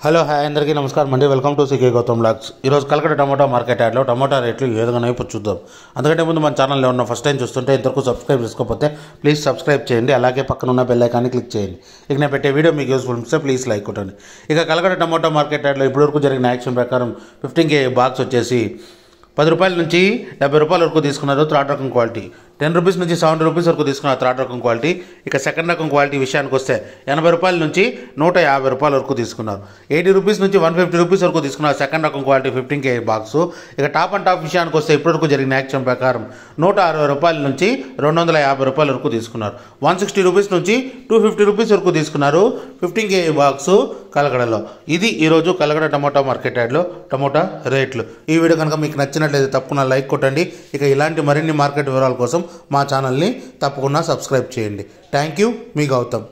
Hello hi అందరికీ నమస్కారం అండి. Welcome to CK Gautam blogs. ఈరోజు కలకడ టమాటా మార్కెట్ యాడ్లో టమాటా రేట్లు ఏ విధంగా ఇప్పుడు చూద్దాం. అందుకంటే ముందు మన ఛానల్లో ఉన్న ఫస్ట్ టైం చూస్తుంటే ఇంతవరకు సబ్స్క్రైబ్ చేసుకోకపోతే ప్లీజ్ సబ్స్క్రైబ్ చేయండి. అలాగే పక్కన ఉన్న బెల్ ఐకాన్ని క్లిక్ చేయండి. ఇక నేను పెట్టే వీడియో మీకు యూస్ఫుల్ ఉంటే ప్లీజ్ లైక్ కొట్టండి. ఇక కలకడ టమాటా మార్కెట్ యాడ్లో ఇప్పటివరకు జరిగిన యాక్షన్ ప్రకారం 15 kg బాక్స్ వచ్చేసి 10 రూపాయల నుంచి 70 రూపాయల వరకు తీసుకున్నారు థర్డ్ రకం క్వాలిటీ. 10 రూపీస్ నుంచి 70 రూపీస్ వరకు తీసుకున్నారు థర్డ్ రకం క్వాలిటీ. ఇక సెకండ్ రకం క్వాలిటీ విషయానికి వస్తే 80 రూపాయల నుంచి 150 రూపాయల వరకు తీసుకున్నారు. 80 రూపీస్ నుంచి 150 రూపీస్ వరకు తీసుకున్నారు సెకండ్ రకం క్వాలిటీ 15 kg బాక్స్. ఇక టాప్ అండ్ టాప్ విషయానికి వస్తే ఇప్పటివరకు జరిగిన యాక్షన్ ప్రకారం 160 రూపాయల నుంచి 250 రూపాయల వరకు తీసుకున్నారు. 160 రూపీస్ నుంచి 250 రూపీస్ వరకు తీసుకున్నారు 15 kg బాక్స్ కలకడలో. ఇది ఈరోజు కలకడ టమాటా మార్కెట్ యార్డ్లో టమాటా రేట్లు. ఈ వీడియో కనుక మీకు నచ్చినట్లయితే తప్పకుండా లైక్ కొట్టండి. ఇక ఇలాంటి మరిన్ని మార్కెట్ వివరాల కోసం మా ఛానల్ని తప్పకుండా సబ్స్క్రైబ్ చేయండి. థ్యాంక్ యూ, మీ గౌతమ్.